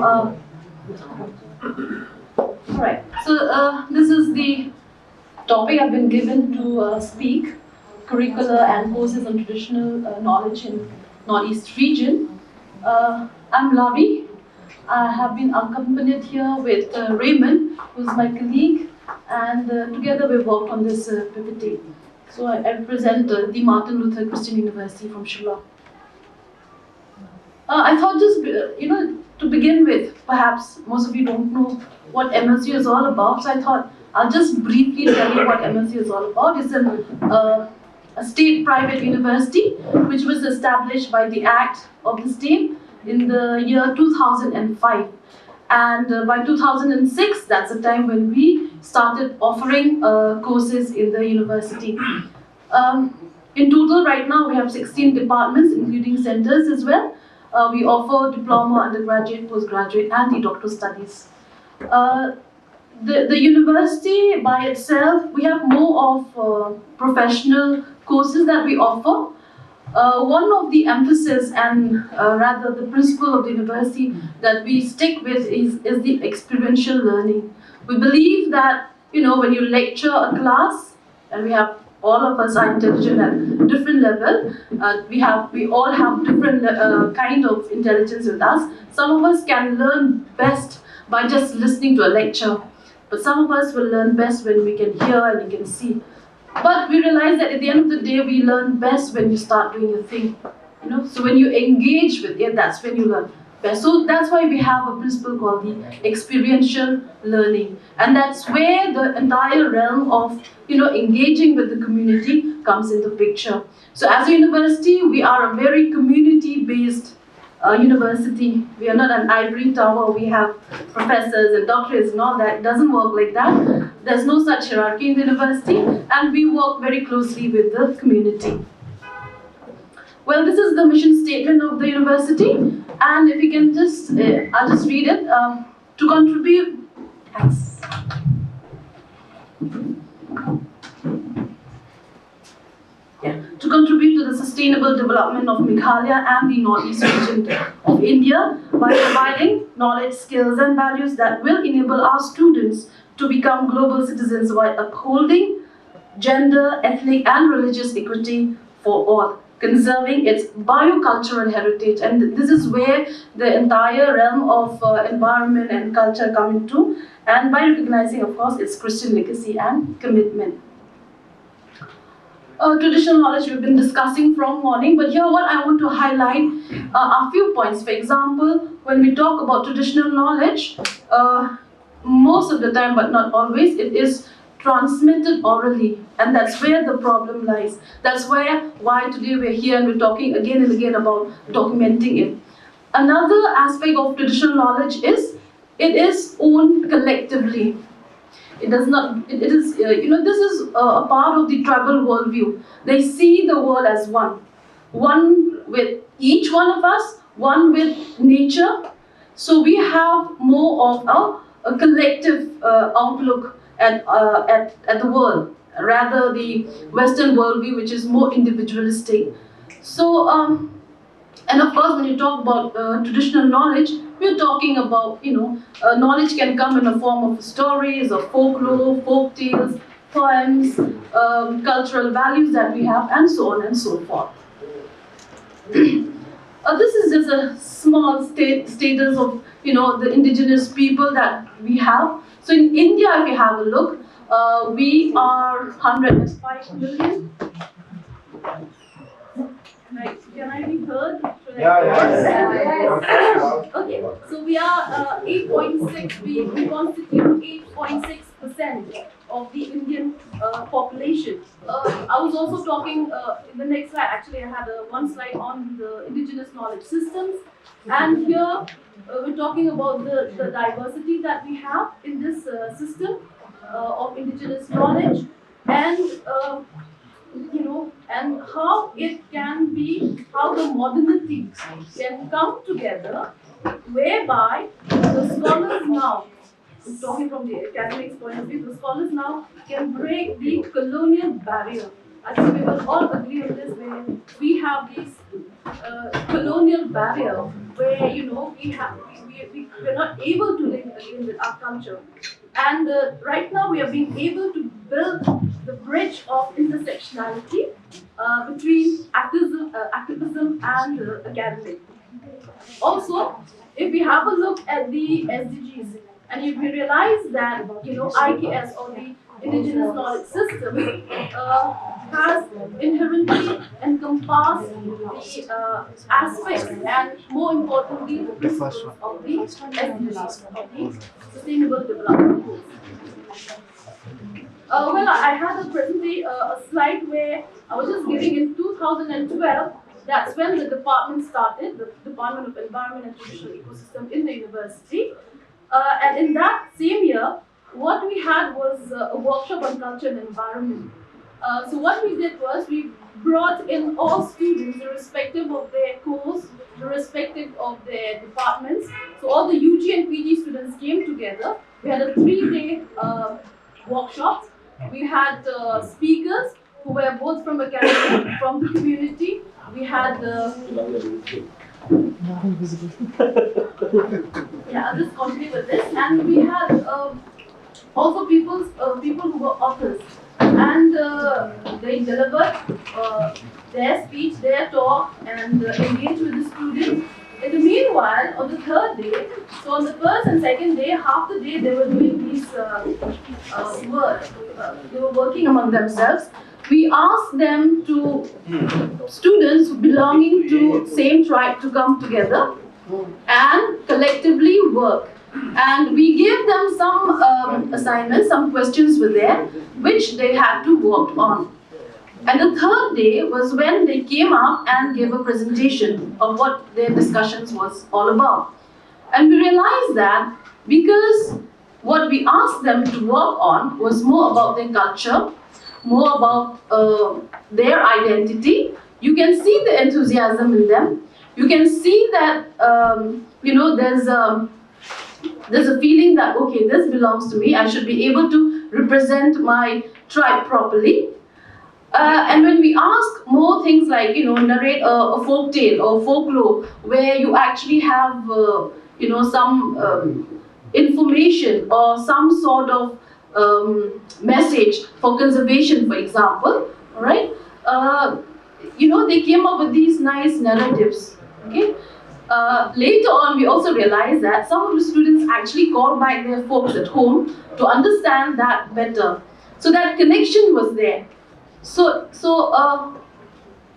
Alright, so this is the topic I've been given to speak, curricula and courses on traditional knowledge in Northeast region. I'm Lavi. I have been accompanied here with Raymond, who's my colleague, and together we worked on this PPT. So I represent the Martin Luther Christian University from Shillong. I thought just, to begin with, perhaps most of you don't know what MSU is all about, so I thought I'll just briefly tell you what MSU is all about. It's a state private university which was established by the Act of the state in the year 2005. And by 2006, that's the time when we started offering courses in the university. In total, right now, we have 16 departments, including centers as well. We offer diploma, undergraduate, postgraduate, and the doctoral studies. The university by itself, we have more of professional courses that we offer. One of the emphasis and rather the principle of the university that we stick with is the experiential learning. We believe that, when you lecture a class, and we have all of us are intelligent at different level. We all have different kind of intelligence with us. Some of us can learn best by just listening to a lecture, but some of us will learn best when we can hear and we can see. But we realize that at the end of the day, we learn best when you start doing a thing. So when you engage with it, that's when you learn best. So that's why we have a principle called the experiential learning, and that's where the entire realm of engaging with the community comes into picture. So as a university, we are a very community-based university. We are not an ivory tower. We have professors and doctorates and all that. It doesn't work like that. There's no such hierarchy in the university, and we work very closely with the community. Well, this is the mission statement of the university, and if you can just, I'll just read it. To contribute, thanks. To contribute to the sustainable development of Meghalaya and the Northeast region of India by providing knowledge, skills, and values that will enable our students to become global citizens while upholding gender, ethnic, and religious equity for all, conserving its biocultural heritage. And this is where the entire realm of environment and culture come into, and by recognizing, of course, its Christian legacy and commitment. Traditional knowledge we've been discussing from morning, but here what I want to highlight are a few points. For example, when we talk about traditional knowledge, most of the time, but not always, it is transmitted orally, and that's where the problem lies. That's why today we're here and we're talking again and again about documenting it. Another aspect of traditional knowledge is it is owned collectively. It does not, it is, this is a part of the tribal worldview. They see the world as one with each one of us, one with nature. So we have more of a collective outlook at the world, rather the Western worldview, which is more individualistic. So, and of course, when you talk about traditional knowledge, we're talking about, knowledge can come in the form of stories, of folklore, folk tales, poems, cultural values that we have, and so on and so forth. This is just a small status of, the indigenous people that we have. So in India, if you have a look, we are 105 million. Right. Can I be heard? Yeah. Okay. So we are 8.6. We constitute 8.6% of the Indian population. I was also talking in the next slide. Actually, I had one slide on the indigenous knowledge systems, and here we're talking about the diversity that we have in this system of indigenous knowledge, and and how it can be, how the modernity can come together, whereby the scholars now, talking from the academic point of view, the scholars now can break the colonial barrier. I think we will all agree on this, where we have this colonial barrier where we're not able to link again with our culture. And right now we are being able to build the bridge of intersectionality between activism and academic. Also, if we have a look at the SDGs, and if we realize that IKS, or the Indigenous Knowledge System, has inherently encompassed the aspects and, more importantly, the principles of the SDGs, of the Sustainable Development Goals. Well, I had a slide where I was just giving in 2012. That's when the department started, the Department of Environment and Traditional Ecosystem in the university. And in that same year, what we had was a workshop on culture and environment. So what we did was we brought in all students, irrespective of their course, irrespective of their departments. So all the UG and PG students came together. We had a 3-day workshop. We had speakers who were both from academia, from the community. We had yeah, I'll just continue with this. And we had also people who were authors, and they delivered their speech, their talk, and engaged with the students. In the meanwhile, on the third day, so on the first and second day, half the day they were doing these work. They were working among themselves. We asked them to, students belonging to same tribe, to come together and collectively work. And we gave them some assignments, some questions were there, which they had to work on. And the third day was when they came up and gave a presentation of what their discussions was all about. And we realized that because what we asked them to work on was more about their culture, more about their identity, you can see the enthusiasm in them. You can see that there's a feeling that, okay, this belongs to me. I should be able to represent my tribe properly. And when we ask more things like, narrate a folk tale or folklore, where you actually have, some information or some sort of message for conservation, for example, all right? They came up with these nice narratives, okay? Later on, we also realized that some of the students actually called back their folks at home to understand that better. So that connection was there. So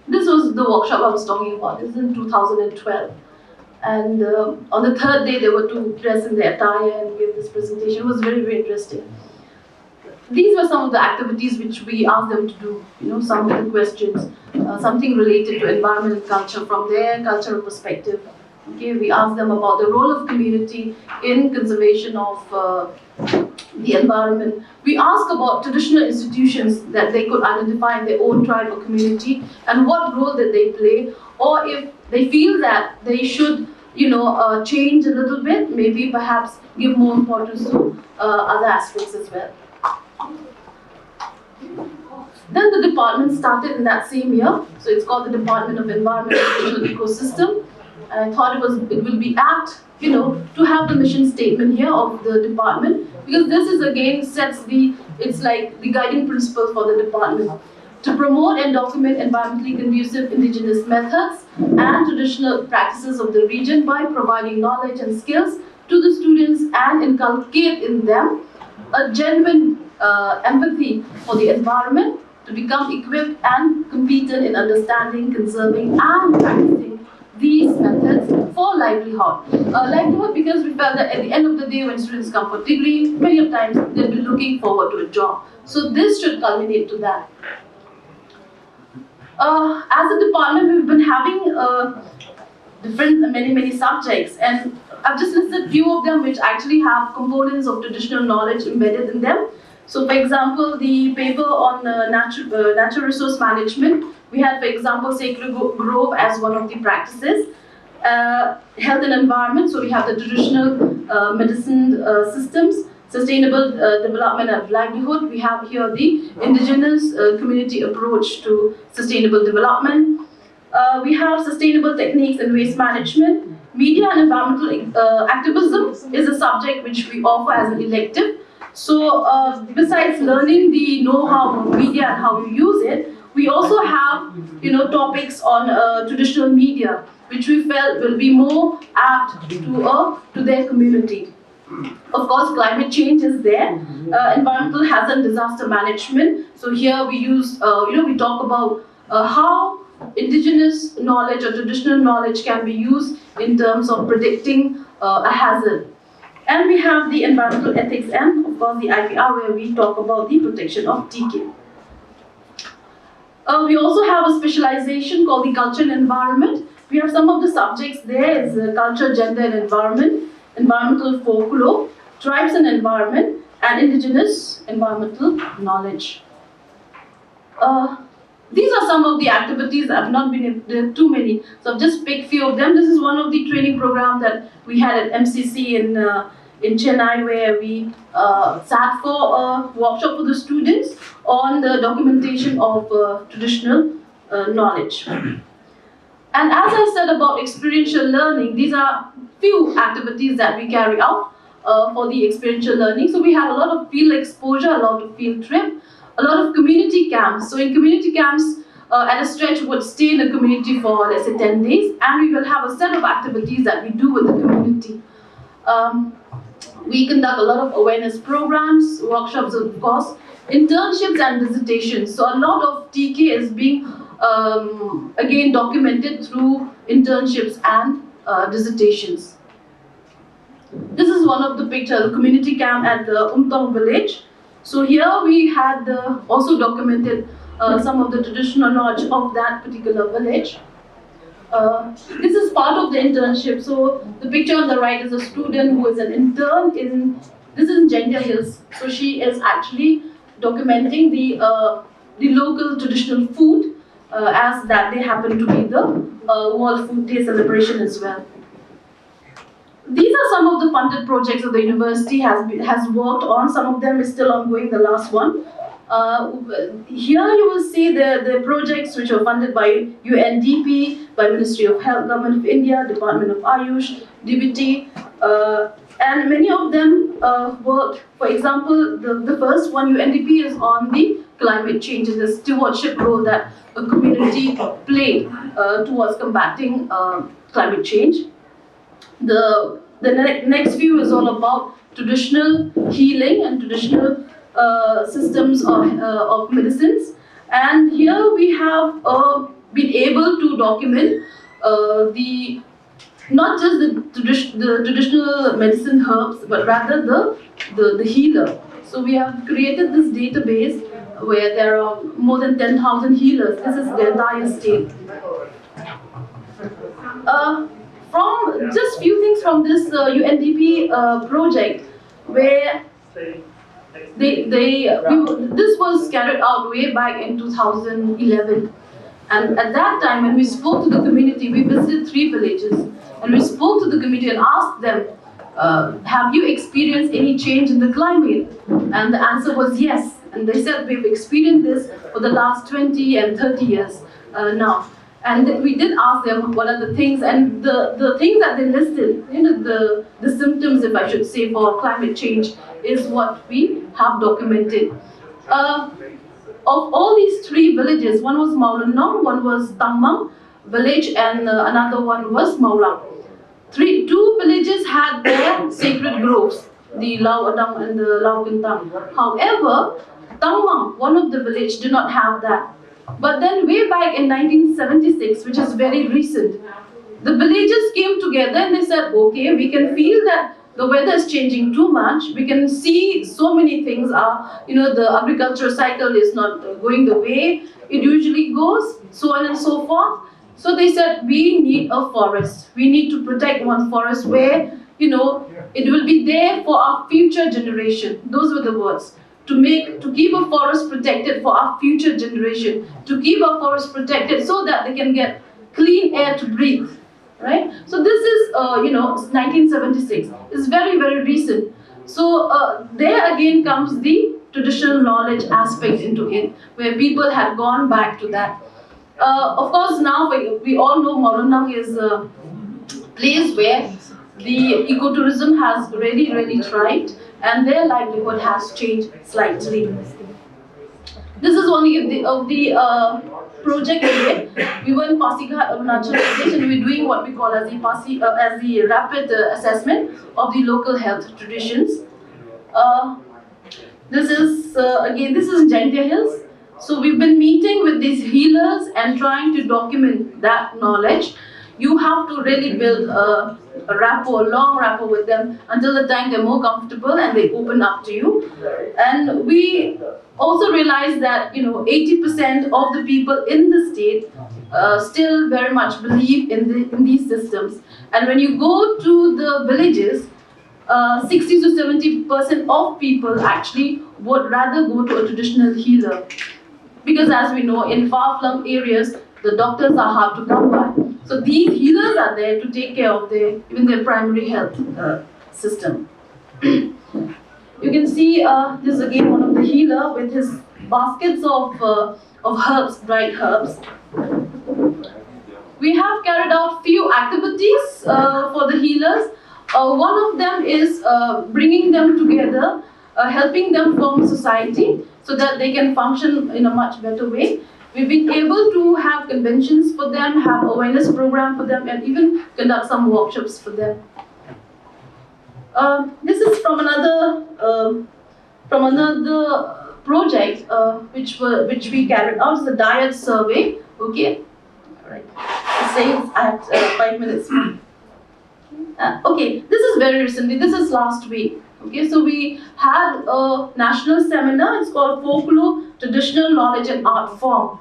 this was the workshop I was talking about. This is in 2012. And on the third day, they were to dress in their attire and give this presentation. It was very, very interesting. These were some of the activities which we asked them to do, some of the questions, something related to environment and culture from their cultural perspective. Okay, we asked them about the role of community in conservation of the environment. We asked about traditional institutions that they could identify in their own tribe or community and what role did they play, or if they feel that they should, change a little bit, maybe perhaps give more importance to other aspects as well. Then the department started in that same year, so it's called the Department of Environment and Traditional Ecosystem. And I thought it will be apt, to have the mission statement here of the department, because this is again it's like the guiding principle for the department. To promote and document environmentally conducive indigenous methods and traditional practices of the region by providing knowledge and skills to the students and inculcate in them a genuine empathy for the environment, to become equipped and competent in understanding, conserving and practicing these methods for livelihood. Livelihood, because we felt that at the end of the day when students come for degree, many of times they'll be looking forward to a job. So this should culminate to that. As a department, we've been having many subjects, and I've just listed a few of them which actually have components of traditional knowledge embedded in them. So for example, the paper on natural resource management, we had, for example, Sacred Grove as one of the practices. Health and environment, so we have the traditional medicine systems. Sustainable development and livelihood, we have here the indigenous community approach to sustainable development. We have sustainable techniques and waste management, Media and environmental activism is a subject which we offer as an elective. So besides learning the know-how of media and how you use it, we also have topics on traditional media, which we felt will be more apt to their community. Of course, climate change is there, environmental hazard and disaster management. So here we use, we talk about how indigenous knowledge or traditional knowledge can be used in terms of predicting a hazard. And we have the environmental ethics and, of course, the IPR, where we talk about the protection of TK. We also have a specialization called the culture and environment. We have some of the subjects there is culture, gender and environment, environmental folklore, tribes and environment, and indigenous environmental knowledge. These are some of the activities. I've not been there too many, so I've just picked few of them. This is one of the training programs that we had at MCC in Chennai, where we sat for a workshop for the students on the documentation of traditional knowledge. And as I said about experiential learning, these are few activities that we carry out for the experiential learning. So we have a lot of field exposure, a lot of field trip, a lot of community camps. So in community camps, at a stretch, we would stay in the community for, let's say, 10 days, and we will have a set of activities that we do with the community. We conduct a lot of awareness programs, workshops, of course, internships and visitations. So a lot of TK is being, again, documented through internships and visitations. This is one of the pictures, the community camp at the Umtong village. So here we had also documented some of the traditional knowledge of that particular village. This is part of the internship. So the picture on the right is a student who is an intern this is in Jaintia Hills. So she is actually documenting the local traditional food, as that they happen to be the World Food Day celebration as well. These are some of the funded projects that the university has worked on. Some of them is still ongoing, the last one. Here you will see the projects which are funded by UNDP, by Ministry of Health, Government of India, Department of Ayush, DBT, and many of them worked. For example, the first one, UNDP, is on the climate change and the stewardship role that a community played towards combating climate change. The next view is all about traditional healing and traditional systems of medicines. And here we have been able to document not just the traditional medicine herbs, but rather the healer. So we have created this database where there are more than 10,000 healers. This is the entire state. From just few things from this UNDP project, where this was carried out way back in 2011, and at that time when we spoke to the community, we visited 3 villages, and we spoke to the community and asked them, have you experienced any change in the climate? And the answer was yes, and they said we've experienced this for the last 20 and 30 years now. And we did ask them what are the things, and the things that they listed, the symptoms, if I should say, for climate change is what we have documented. Of all these 3 villages, one was Maulanong, one was Tangmang village, and another one was Maulang. 2 villages had their sacred groves, the Lau Adang and the Lau Kintang. However, Tangmang, one of the village, did not have that. But then way back in 1976, which is very recent, the villagers came together and they said, okay, we can feel that the weather is changing too much. We can see so many things are, the agricultural cycle is not going the way it usually goes, so on and so forth. So they said, we need a forest. We need to protect one forest where, it will be there for our future generation. Those were the words. To keep a forest protected for our future generation, to keep our forest protected so that they can get clean air to breathe, right? So this is, 1976. It's very, very recent. So there again comes the traditional knowledge aspect into it, where people had gone back to that. Of course, now we all know Maulanang is place where the ecotourism has really thrived and their livelihood has changed slightly. This is one of the project again. We were in Pasighat, Arunachal Pradesh, and we were doing what we call as the rapid assessment of the local health traditions. This is this is Jaintia Hills. So we've been meeting with these healers and trying to document that knowledge. You have to really build a rapport, long rapport with them until the time they're more comfortable and they open up to you. And we also realize that 80% of the people in the state still very much believe in these systems. And when you go to the villages, 60 to 70% of people actually would rather go to a traditional healer. Because as we know, in far-flung areas, the doctors are hard to come by. So these healers are there to take care of even their primary health system. You can see this is again one of the healer with his baskets of herbs, dried herbs. We have carried out few activities for the healers. One of them is bringing them together, helping them form a society so that they can function in a much better way. We've been able to have conventions for them, have awareness program for them, and even conduct some workshops for them. This is from another project which we carried out. It's a diet survey. Okay, all right. It says at 5 minutes. Okay, this is very recently. This is last week. Okay, so we had a national seminar. It's called Folklore, Traditional Knowledge and Art Form.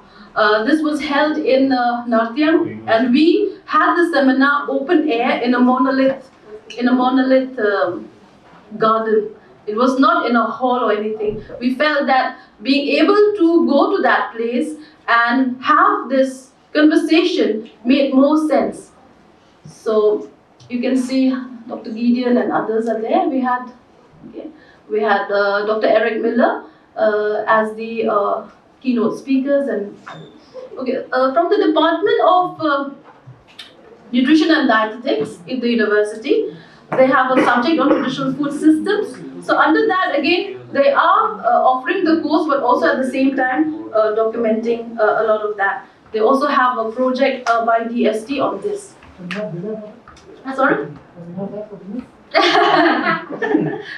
This was held in Nartyam, and we had the seminar open air in a monolith garden. It was not in a hall or anything. We felt that being able to go to that place and have this conversation made more sense. So you can see Dr. Gideon and others are there. We had Dr. Eric Miller as the keynote speakers, and from the Department of Nutrition and Dietetics in the university, they have a subject on traditional food systems. So under that, again, they are offering the course, but also at the same time documenting a lot of that. They also have a project by DST on this. Sorry?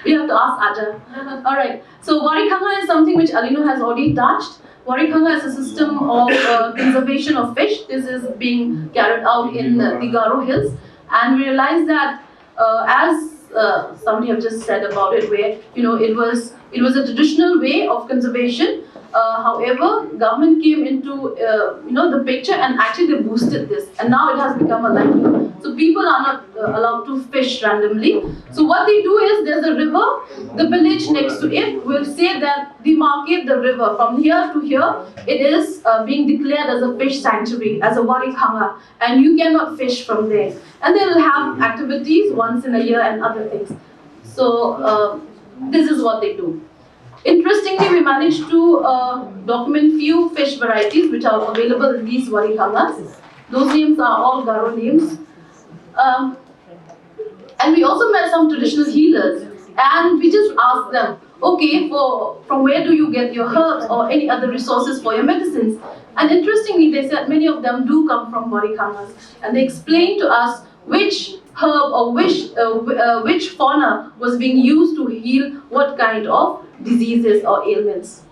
We have to ask Aja. Alright, so Warikanga is something which Alino has already touched. Warikanga is a system of conservation of fish. This is being carried out in the Garo Hills. And we realized that as somebody have just said about it, where it was a traditional way of conservation. However, government came into the picture and actually they boosted this, and now it has become a livelihood. So people are not allowed to fish randomly. So what they do is there's a river, the village next to it will say that demarcate the river from here to here. It is being declared as a fish sanctuary, as a Warikanga, and you cannot fish from there. And they will have activities once in a year and other things. So this is what they do. Interestingly, we managed to document few fish varieties which are available in these Warikangas. Those names are all Garo names. And we also met some traditional healers, and we just asked them, okay, from where do you get your herbs or any other resources for your medicines? And interestingly, they said many of them do come from Warikangas, and they explained to us which herb or which fauna was being used to heal what kind of diseases or ailments.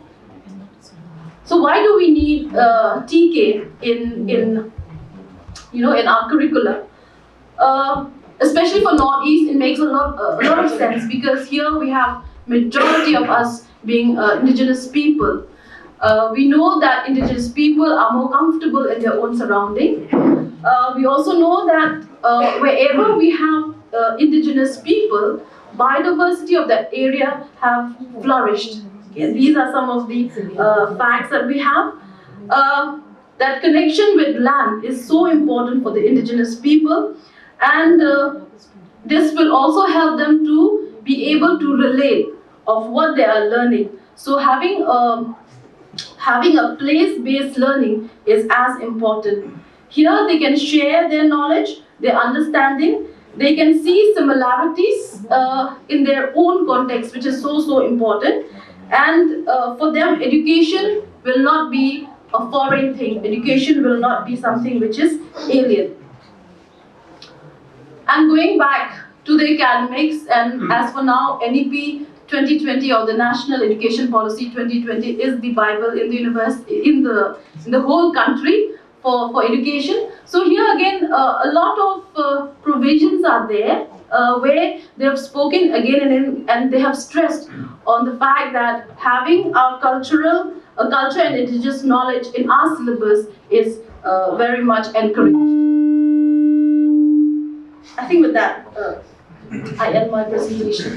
So why do we need TK in our curricula? Especially for Northeast, it makes a lot of sense, because here we have majority of us being indigenous people. We know that indigenous people are more comfortable in their own surrounding. We also know that wherever we have indigenous people, biodiversity of that area have flourished. Okay, these are some of the facts that we have. That connection with land is so important for the indigenous people, and this will also help them to be able to relate of what they are learning. So having a place-based learning is as important. Here they can share their knowledge, their understanding. They can see similarities in their own context, which is so important. And for them, education will not be a foreign thing. Education will not be something which is alien. And going back to the academics, and as for now, NEP 2020 or the National Education Policy 2020 is the Bible in the university, in the whole country for education. So here again, a lot of provisions are there where they have spoken again and they have stressed on the fact that having our culture and indigenous knowledge in our syllabus is very much encouraged. I think with that, I end my presentation.